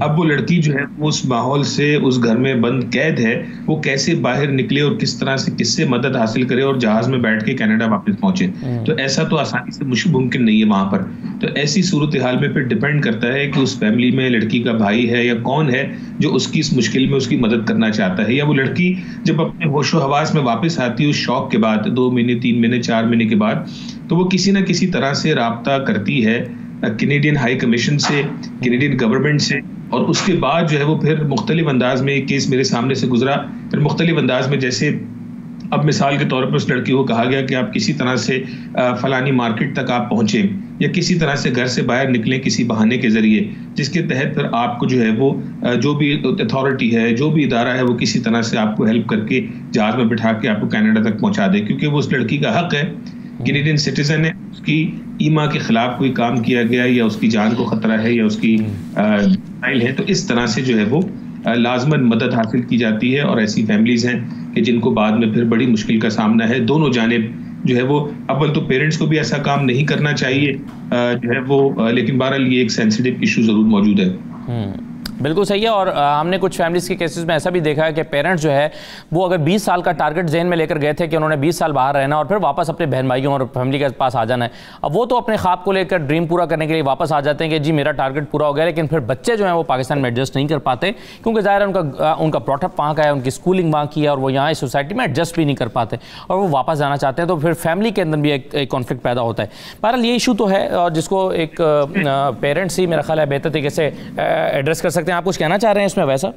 अब वो लड़की जो है उस माहौल से, उस घर में बंद कैद है, वो कैसे बाहर निकले और किस तरह से किससे मदद हासिल करे और जहाज में बैठ के कनाडा वापस पहुंचे, तो ऐसा तो आसानी से मुमकिन नहीं है वहां पर। तो ऐसी सूरत हाल में फिर डिपेंड करता है कि उस फैमिली में लड़की का भाई है या कौन है जो उसकी इस मुश्किल में उसकी मदद करना चाहता है, या वो लड़की जब अपने होशो हवास में वापस आती है उस शौक के बाद 2 महीने 3 महीने 4 महीने के बाद, तो वो किसी ना किसी तरह से राब्ता करती है कैनेडियन हाई कमीशन से, कैनेडियन गवर्नमेंट से, और उसके बाद जो है वो फिर मुख्तलिफ अंदाज में, एक केस मेरे सामने से गुजरा, फिर मुख्तलिफ अंदाज में, जैसे अब मिसाल के तौर पर उस लड़की को कहा गया कि आप किसी तरह से फलानी मार्केट तक आप पहुंचे या किसी तरह से घर से बाहर निकलें किसी बहाने के जरिए, जिसके तहत फिर आपको जो है वो जो भी अथॉरिटी है, जो भी इदारा है, वो किसी तरह से आपको हेल्प करके जहाज में बिठा के आपको कनाडा तक पहुंचा दे, क्योंकि वो उस लड़की का हक है, कैनेडियन सिटीजन है, उसकी ईमा के खिलाफ कोई काम किया गया या उसकी जान को खतरा है या उसकी फाइल है, तो इस तरह से जो है वो लाजमन मदद हासिल की जाती है। और ऐसी फैमिलीज हैं कि जिनको बाद में फिर बड़ी मुश्किल का सामना है। दोनों जानिब जो है वो, अव्वल तो पेरेंट्स को भी ऐसा काम नहीं करना चाहिए जो है वो, लेकिन बहरहाल ये एक सेंसिटिव इशू जरूर मौजूद है। बिल्कुल सही है। और हमने कुछ फैमिलीज़ के केसेस में ऐसा भी देखा है कि पेरेंट्स जो है वो अगर 20 साल का टारगेट जहन में लेकर गए थे कि उन्होंने 20 साल बाहर रहना और फिर वापस अपने बहन भाइयों और फैमिली के पास आ जाना है, अब वो तो अपने ख्वाब को लेकर ड्रीम पूरा करने के लिए वापस आ जाते हैं कि जी मेरा टारगेट पूरा हो गया, लेकिन फिर बच्चे जो हैं वो पाकिस्तान में एडजस्ट नहीं कर पाते, क्योंकि ज़ाहिर है उनका ब्रॉटअप वहाँ का है, उनकी स्कूलिंग वहाँ की है, और वो यहाँ इस सोसाइटी में एडजस्ट भी नहीं कर पाते और वो वापस जाना चाहते हैं, तो फिर फैमिली के अंदर भी एक कॉन्फ्लिक्ट पैदा होता है। बहरहाल ये इशू तो है और जिसको एक पेरेंट्स ही मेरा ख्याल है बेहतर तरीके से एड्रेस कर सकते हैं। आप कुछ कहना चाह रहे हैं इसमें? वैसा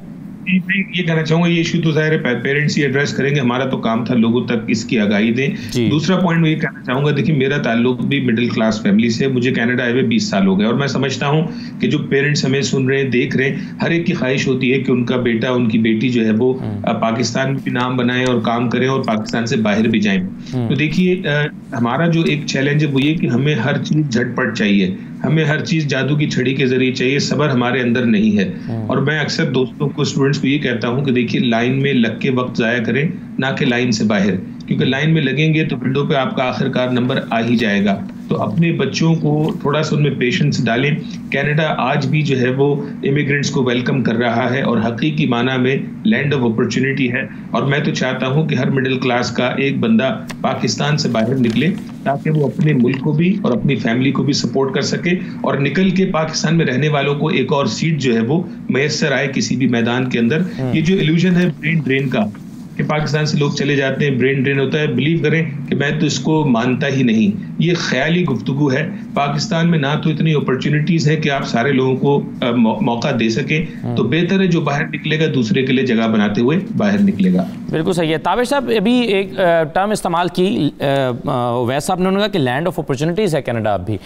ये कहना चाहूंगा, ये इशू तो जाहिर है पेरेंट्स ही एड्रेस करेंगे, हमारा तो काम था लोगों तक इसकी आगाही दें। दूसरा पॉइंट मैं ये कहना चाहूंगा, देखिए मेरा ताल्लुक भी मिडिल क्लास फैमिली से, मुझे कनाडा आए हुए 20 साल हो गए, और मैं समझता हूं कि जो पेरेंट्स हमें सुन रहे हैं, देख रहे हैं, हर एक की ख्वाहिश होती है कि उनका बेटा, उनकी बेटी जो है वो पाकिस्तान में भी नाम बनाए और काम करें और पाकिस्तान से बाहर भी जाएं। तो देखिए हमारा जो एक चैलेंज है वो ये कि हमें हर चीज झटपट चाहिए, हमें हर चीज जादू की छड़ी के जरिए चाहिए, सब्र हमारे अंदर नहीं है। और मैं अक्सर दोस्तों को, स्टूडेंट्स को ये कहता हूँ कि देखिए, लाइन में लग के वक्त जाया करें, ना कि लाइन से बाहर, क्योंकि लाइन में लगेंगे तो विंडो पे आपका आखिरकार नंबर आ ही जाएगा। तो अपने बच्चों को थोड़ा सा उनमें पेशेंस डालें। कनाडा आज भी जो है वो इमिग्रेंट्स को वेलकम कर रहा है और हकीकी माना में लैंड ऑफ अपॉर्चुनिटी है। और मैं तो चाहता हूं कि हर मिडिल क्लास का एक बंदा पाकिस्तान से बाहर निकले, ताकि वो अपने मुल्क को भी और अपनी फैमिली को भी सपोर्ट कर सके, और निकल के पाकिस्तान में रहने वालों को एक और सीट जो है वो मैसर आए किसी भी मैदान के अंदर। ये जो इल्यूजन है ब्रेन ड्रेन का, कि पाकिस्तान से लोग चले जाते हैं, ब्रेन ड्रेन होता है, बिलीव करें कि मैं तो इसको मानता ही नहीं। ये ख्याली गुफ्तगू है। पाकिस्तान में ना तो इतनी अपॉर्चुनिटीज है कि आप सारे लोगों को मौका दे सके, तो बेहतर है जो बाहर निकलेगा दूसरे के लिए जगह बनाते हुए बाहर निकलेगा। बिल्कुल सही है। ताबिश साहब, अभी एक टर्म इस्तेमाल की वैसा साहब ने कहा कि लैंड ऑफ अपॉर्चुनिटीज़ है कनाडा। अब भी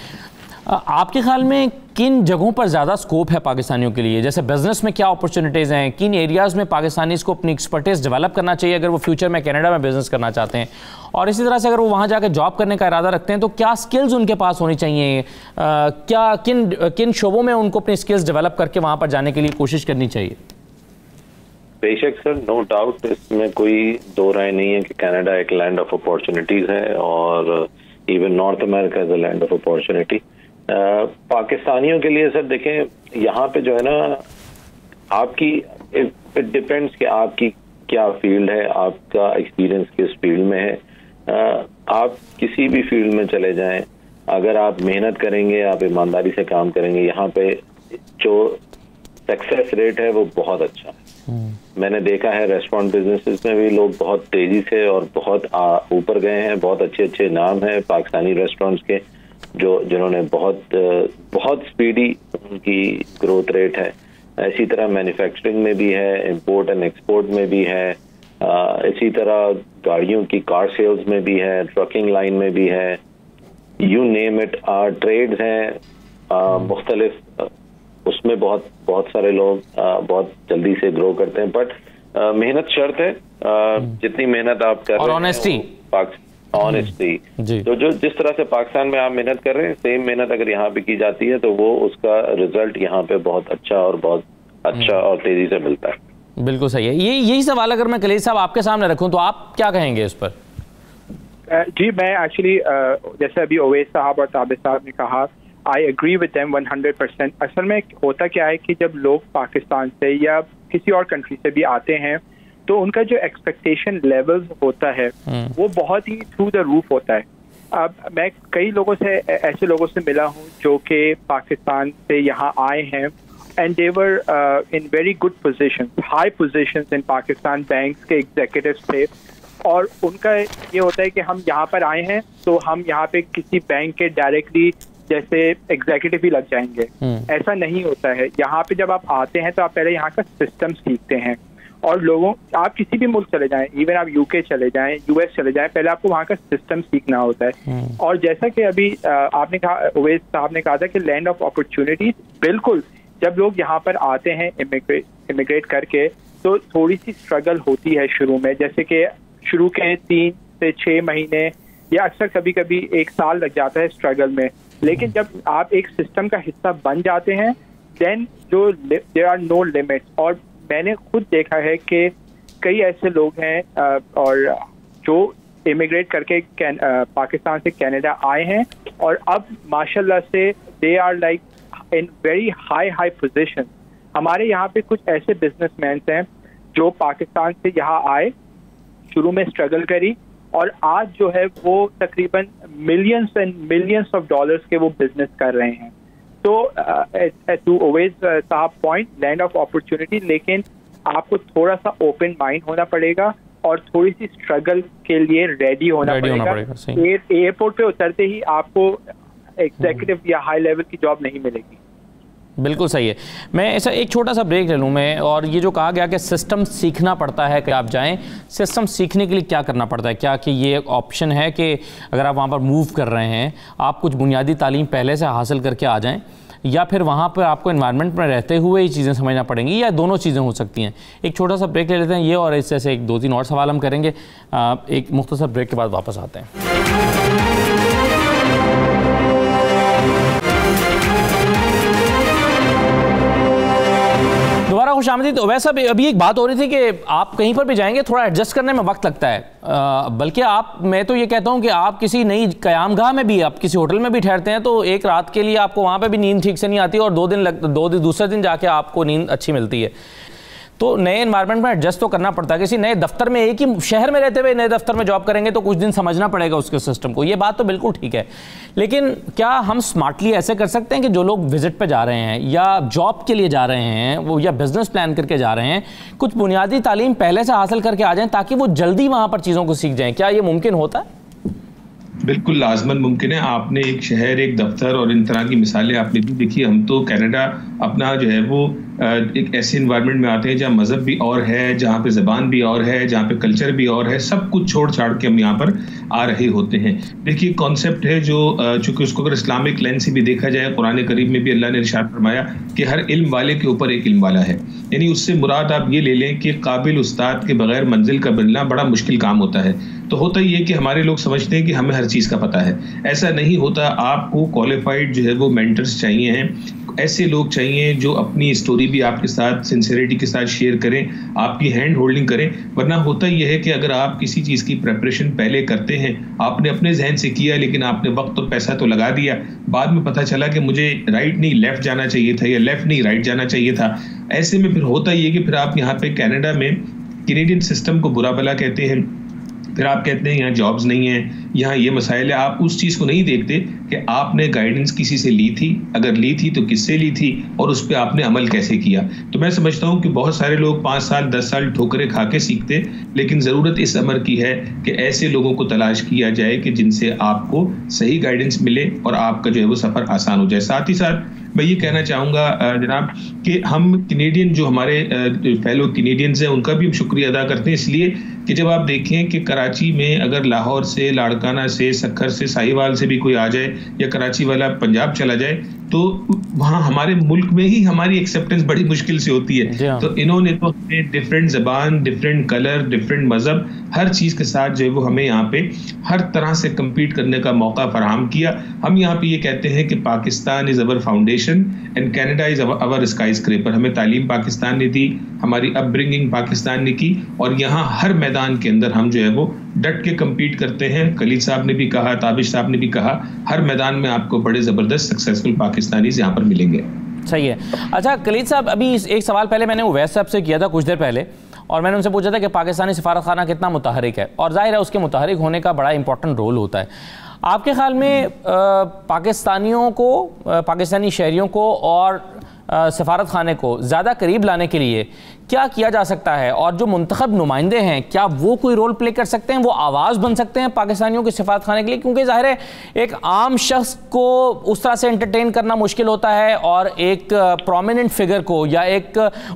आपके ख्याल में किन जगहों पर ज़्यादा स्कोप है पाकिस्तानियों के लिए? जैसे बिजनेस में क्या अपॉर्चुनिटीज़ हैं, किन एरियाज़ में पाकिस्तानीज़ को अपनी एक्सपर्टीज़ डेवलप करना चाहिए अगर वो फ्यूचर में कनाडा में बिजनेस करना चाहते हैं, और इसी तरह से अगर वो वहाँ जाकर जॉब करने का इरादा रखते हैं तो क्या स्किल्स उनके पास होनी चाहिए? क्या किन शोबों में उनको अपनी स्किल्स डेवलप करके वहाँ पर जाने के लिए कोशिश करनी चाहिए? बेशक सर, नो डाउट, इसमें कोई दो राय नहीं है कि कनाडा एक लैंड ऑफ अपॉर्चुनिटीज़ है, और even north America is a land of opportunity. पाकिस्तानियों के लिए सर देखें, यहाँ पे जो है ना, आपकी इट डिपेंड्स कि आपकी क्या फील्ड है, आपका एक्सपीरियंस किस फील्ड में है। आप किसी भी फील्ड में चले जाएं, अगर आप मेहनत करेंगे, आप ईमानदारी से काम करेंगे, यहाँ पे जो सक्सेस रेट है वो बहुत अच्छा है। मैंने देखा है रेस्टोरेंट बिजनेसेस में भी लोग बहुत तेजी से और बहुत ऊपर गए हैं। बहुत अच्छे अच्छे नाम हैं पाकिस्तानी रेस्टोरेंट्स के, जिन्होंने बहुत स्पीडी उनकी ग्रोथ रेट है। इसी तरह मैन्युफैक्चरिंग में भी है, इंपोर्ट एंड एक्सपोर्ट में भी है, इसी तरह गाड़ियों की कार सेल्स में भी है, ट्रकिंग लाइन में भी है, यू नेम इट। ट्रेड्स हैं मुख्तलिफ, उसमें बहुत सारे लोग बहुत जल्दी से ग्रो करते हैं। बट मेहनत शर्त है, जितनी मेहनत आप कर रहे हैं, ऑनेस्टी, तो जो जिस तरह से पाकिस्तान में आप मेहनत कर रहे हैं, सेम मेहनत अगर यहाँ पे की जाती है तो वो उसका रिजल्ट यहाँ पे बहुत अच्छा और तेजी से मिलता है। बिल्कुल सही है। यही सवाल अगर मैं कलीद साहब आपके सामने रखूं तो आप क्या कहेंगे इस पर? जी, मैं एक्चुअली जैसे अभी ओवैस साहब और ताबिश साहब ने कहा, आई एग्री विद देम 100%। असल में होता क्या है कि जब लोग पाकिस्तान से या किसी और कंट्री से भी आते हैं तो उनका जो एक्सपेक्टेशन लेवल होता है वो बहुत ही थ्रू द रूफ होता है। अब मैं कई लोगों से, ऐसे लोगों से मिला हूँ जो कि पाकिस्तान से यहाँ आए हैं and they were in very good position, high positions in Pakistan, banks के एग्जीक्यूटिव्स थे, और उनका ये होता है कि हम यहाँ पर आए हैं तो हम यहाँ पे किसी बैंक के डायरेक्टली जैसे एग्जीक्यूटिव ही लग जाएंगे। ऐसा नहीं होता है। यहाँ पे जब आप आते हैं तो आप पहले यहाँ का सिस्टम सीखते हैं, और लोगों, आप किसी भी मुल्क चले जाएं, इवन आप यूके चले जाएं, यूएस चले जाएं, पहले आपको वहाँ का सिस्टम सीखना होता है। और जैसा कि अभी आपने कहा, ओवैस साहब ने कहा था कि लैंड ऑफ अपॉर्चुनिटीज, बिल्कुल, जब लोग यहाँ पर आते हैं इमिग्रेट करके तो थोड़ी सी स्ट्रगल होती है शुरू में, जैसे कि शुरू के 3 से 6 महीने या अक्सर कभी कभी 1 साल लग जाता है स्ट्रगल में। लेकिन जब आप एक सिस्टम का हिस्सा बन जाते हैं, देन जो देयर आर नो लिमिट्स। और मैंने खुद देखा है कि कई ऐसे लोग हैं और जो इमिग्रेट करके पाकिस्तान से कनाडा आए हैं और अब माशाल्लाह से they are like in very high position. हमारे यहाँ पे कुछ ऐसे बिजनेसमैन हैं जो पाकिस्तान से यहाँ आए, शुरू में स्ट्रगल करी, और आज जो है वो तकरीबन millions and millions of dollars के वो बिजनेस कर रहे हैं। तो टू ओवैस साहब पॉइंट, लैंड ऑफ अपॉर्चुनिटी, लेकिन आपको थोड़ा सा ओपन माइंड होना पड़ेगा और थोड़ी सी स्ट्रगल के लिए रेडी होना पड़ेगा। एयरपोर्ट पे उतरते ही आपको एग्जीक्यूटिव या हाई लेवल की जॉब नहीं मिलेगी। बिल्कुल सही है। मैं ऐसा एक छोटा सा ब्रेक ले लूँ मैं, और ये जो कहा गया कि सिस्टम सीखना पड़ता है कि आप जाएं, सिस्टम सीखने के लिए क्या करना पड़ता है? क्या कि ये एक ऑप्शन है कि अगर आप वहाँ पर मूव कर रहे हैं, आप कुछ बुनियादी तालीम पहले से हासिल करके आ जाएं, या फिर वहाँ पर आपको एनवायरनमेंट में रहते हुए ये चीज़ें समझना पड़ेंगी, या दोनों चीज़ें हो सकती हैं? एक छोटा सा ब्रेक ले लेते हैं ये, और इससे से 1-2-3 और सवाल हम करेंगे। एक मुख्तसर ब्रेक के बाद वापस आते हैं। खुशामदीद। वैसे अभी एक बात हो रही थी कि आप कहीं पर भी जाएंगे थोड़ा एडजस्ट करने में वक्त लगता है, बल्कि मैं तो ये कहता हूँ कि आप किसी नई क़यामगाह में भी, आप किसी होटल में भी ठहरते हैं तो एक रात के लिए आपको वहाँ पे भी नींद ठीक से नहीं आती और दूसरे दिन जाके आपको नींद अच्छी मिलती है। तो नए एनवायरनमेंट में एडजस्ट तो करना पड़ता है। किसी नए दफ्तर में, एक ही शहर में रहते हुए नए दफ्तर में जॉब करेंगे तो कुछ दिन समझना पड़ेगा उसके सिस्टम को, ये बात तो बिल्कुल ठीक है। लेकिन क्या हम स्मार्टली ऐसे कर सकते हैं कि जो लोग विजिट पे जा रहे हैं या जॉब के लिए जा रहे हैं वो या बिजनेस प्लान करके जा रहे हैं, कुछ बुनियादी तालीम पहले से हासिल करके आ जाएं ताकि वो जल्दी वहाँ पर चीज़ों को सीख जाएँ? क्या ये मुमकिन होता है? बिल्कुल लाजमन मुमकिन है। आपने एक शहर, एक दफ्तर और इन तरह की मिसालें आपने भी देखी। हम तो कनाडा अपना जो है वो एक ऐसे इन्वायरमेंट में आते हैं जहाँ मज़हब भी और है, जहाँ पे ज़बान भी और है, जहाँ पे कल्चर भी और है, सब कुछ छोड़ छाड़ के हम यहाँ पर आ रहे होते हैं। देखिए कॉन्सेप्ट है जो चूंकि उसको अगर इस्लामिक लेंस से भी देखा जाए, कुरान करीम में भी अल्लाह ने इरशाद फरमाया कि हर इल्म वाले के ऊपर एक इल्म वाला है। यानी उससे मुराद आप ये ले लें कि काबिल उस्ताद के बगैर मंजिल का बनना बड़ा मुश्किल काम होता है। तो होता ही है कि हमारे लोग समझते हैं कि हमें हर चीज़ का पता है, ऐसा नहीं होता। आपको क्वालिफाइड जो है वो मेंटर्स चाहिए हैं, ऐसे लोग चाहिए जो अपनी स्टोरी भी आपके साथ सिंसियरिटी के साथ शेयर करें, आपकी हैंड होल्डिंग करें। वरना होता यह है कि अगर आप किसी चीज़ की प्रेपरेशन पहले करते हैं, आपने अपने जहन से किया लेकिन आपने वक्त और पैसा तो लगा दिया, बाद में पता चला कि मुझे राइट नहीं लेफ्ट जाना चाहिए था या लेफ्ट नहीं राइट जाना चाहिए था, ऐसे में फिर होता ही है कि फिर आप यहाँ पे कनाडा में कैनेडियन सिस्टम को बुरा भला कहते हैं, फिर आप कहते हैं यहाँ जॉब्स नहीं है, यहाँ ये मसाइल है। आप उस चीज़ को नहीं देखते कि आपने गाइडेंस किसी से ली थी, अगर ली थी तो किससे ली थी और उस पर आपने अमल कैसे किया। तो मैं समझता हूँ कि बहुत सारे लोग 5 साल 10 साल ठोकरें खा के सीखते, लेकिन ज़रूरत इस अमर की है कि ऐसे लोगों को तलाश किया जाए कि जिनसे आपको सही गाइडेंस मिले और आपका जो है वो सफ़र आसान हो जाए। साथ ही साथ मैं ये कहना चाहूँगा जनाब कि हम कैनेडियन जो हमारे फेलो कैनेडियंस हैं उनका भी हम शुक्रिया अदा करते हैं, इसलिए कि जब आप देखें कि कराची में अगर लाहौर से, लाड़काना से, सक्खर से, साहिवाल से भी कोई आ जाए या कराची वाला पंजाब चला जाए तो वहाँ हमारे मुल्क में ही हमारी एक्सेप्टेंस बड़ी मुश्किल से होती है। तो इन्होंने तो हमें डिफरेंट ज़बान, डिफरेंट कलर, डिफरेंट मज़हब, हर चीज़ के साथ जो है वो हमें यहाँ पे हर तरह से कम्पीट करने का मौका फराहम किया। हम यहाँ पे ये कहते हैं कि Pakistan is our foundation and Canada is our sky scraper. हमें तालीम पाकिस्तान ने दी, हमारी अपब्रिंगिंग पाकिस्तान ने की और यहाँ हर मैदान के अंदर हम जो है वो डट के कम्पीट करते हैं। खलील साहब ने भी कहा, ताबिश साहब ने भी कहा, हर मैदान में आपको बड़े ज़बरदस्त सक्सेसफुल पाकिस्तानीज़ यहाँ पर मिलेंगे। सही है। अच्छा खलील साहब, अभी एक सवाल पहले मैंने उवैस साहब से किया था कुछ देर पहले और मैंने उनसे पूछा था कि पाकिस्तानी सफारत खाना कितना मुतहरिक है, और जाहिर है उसके मुतहरिक होने का बड़ा इंपॉर्टेंट रोल होता है। आपके ख्याल में पाकिस्तानियों को, पाकिस्तानी शहरियों को और सफारत खाने को ज़्यादा करीब लाने के लिए क्या किया जा सकता है, और जो मुंतखब नुमाइंदे हैं क्या वो कोई रोल प्ले कर सकते हैं, वो आवाज़ बन सकते हैं पाकिस्तानियों के सफारत खाने के लिए? क्योंकि ज़ाहिर है एक आम शख्स को उस तरह से एंटरटेन करना मुश्किल होता है और एक प्रोमिनेंट फिगर को या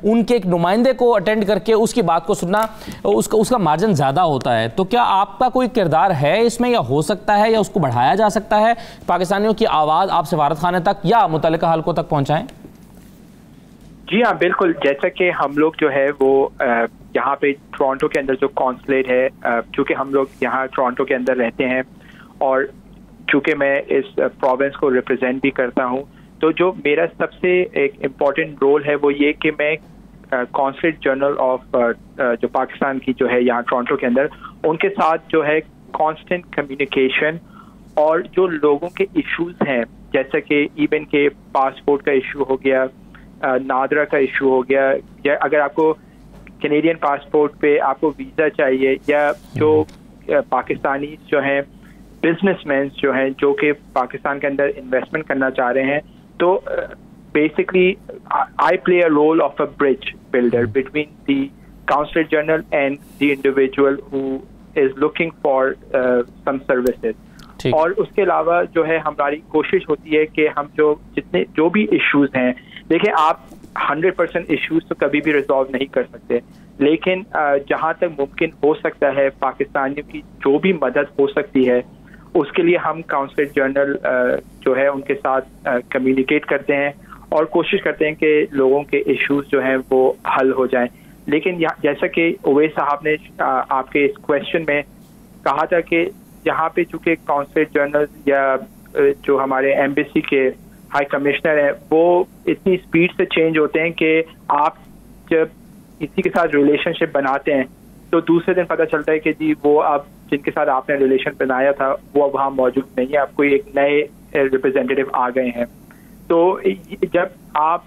उनके एक नुमाइंदे को अटेंड करके उसकी बात को सुनना, उसका मार्जिन ज़्यादा होता है। तो क्या आपका कोई किरदार है इसमें, या हो सकता है, या उसको बढ़ाया जा सकता है, पाकिस्तानियों की आवाज़ आप सफारत खाने तक या मुतल्लिका हलकों तक पहुँचाएँ? जी हाँ, बिल्कुल। जैसा कि हम लोग जो है वो यहाँ पे टोरंटो के अंदर जो कॉन्सुलेट है, चूँकि हम लोग यहाँ टोरंटो के अंदर रहते हैं और चूँकि मैं इस प्रोविंस को रिप्रेजेंट भी करता हूँ, तो जो मेरा सबसे एक इम्पॉर्टेंट रोल है वो ये कि मैं कॉन्सुलेट जनरल ऑफ जो पाकिस्तान की जो है यहाँ टोरंटो के अंदर, उनके साथ जो है कांस्टेंट कम्युनिकेशन और जो लोगों के इश्यूज हैं, जैसे कि इवन के पासपोर्ट का इशू हो गया, नादरा का इशू हो गया, या अगर आपको कैनेडियन पासपोर्ट पे आपको वीज़ा चाहिए, या जो पाकिस्तानी जो हैं बिजनेसमैन जो हैं जो कि पाकिस्तान के अंदर इन्वेस्टमेंट करना चाह रहे हैं, तो basically I play a role of a bridge builder between the consulate general and the individual who is looking for some services. और उसके अलावा जो है हमारी कोशिश होती है कि हम जो भी इश्यूज हैं, देखिए आप 100% इश्यूज तो कभी भी रिजॉल्व नहीं कर सकते, लेकिन जहां तक मुमकिन हो सकता है पाकिस्तानियों की जो भी मदद हो सकती है उसके लिए हम काउंसलेट जनरल जो है उनके साथ कम्युनिकेट करते हैं और कोशिश करते हैं कि लोगों के इश्यूज जो हैं वो हल हो जाएं। लेकिन जैसा कि उवैस साहब ने आपके इस क्वेश्चन में कहा था कि यहाँ पे चूँकि काउंसलेट जनरल या जो हमारे एम्बेसी के हाई कमिश्नर है वो इतनी स्पीड से चेंज होते हैं कि आप जब किसी के साथ रिलेशनशिप बनाते हैं तो दूसरे दिन पता चलता है कि जी वो आप जिनके साथ आपने रिलेशन बनाया था वो अब वहाँ मौजूद नहीं है, आप कोई एक नए रिप्रेजेंटेटिव आ गए हैं। तो जब आप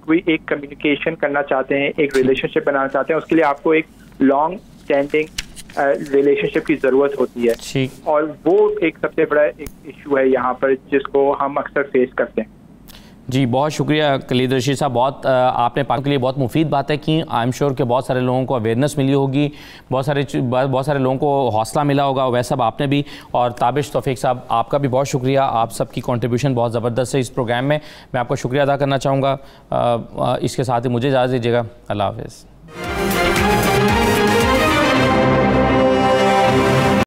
कोई एक कम्युनिकेशन करना चाहते हैं, एक रिलेशनशिप बनाना चाहते हैं, उसके लिए आपको एक लॉन्ग स्टैंडिंग रिलेशनशिप की ज़रूरत होती है, और वो एक सबसे बड़ा एक इशू है यहाँ पर जिसको हम अक्सर फेस करते हैं। जी बहुत शुक्रिया खलीद रशीद साहब, बहुत आपने पाकिस्तान के लिए बहुत मुफीद बातें की। आई एम श्योर कि बहुत सारे लोगों को अवेयरनेस मिली होगी, बहुत सारे लोगों को हौसला मिला होगा, वैसा आपने भी। और ताबिश तौफीक साहब आपका भी बहुत शुक्रिया, आप सबकी कंट्रीब्यूशन बहुत ज़बरदस्त है इस प्रोग्राम में, मैं आपका शुक्रिया अदा करना चाहूँगा। इसके साथ ही मुझे इजाज़त दीजिएगा, अल्लाह हाफ़िज़।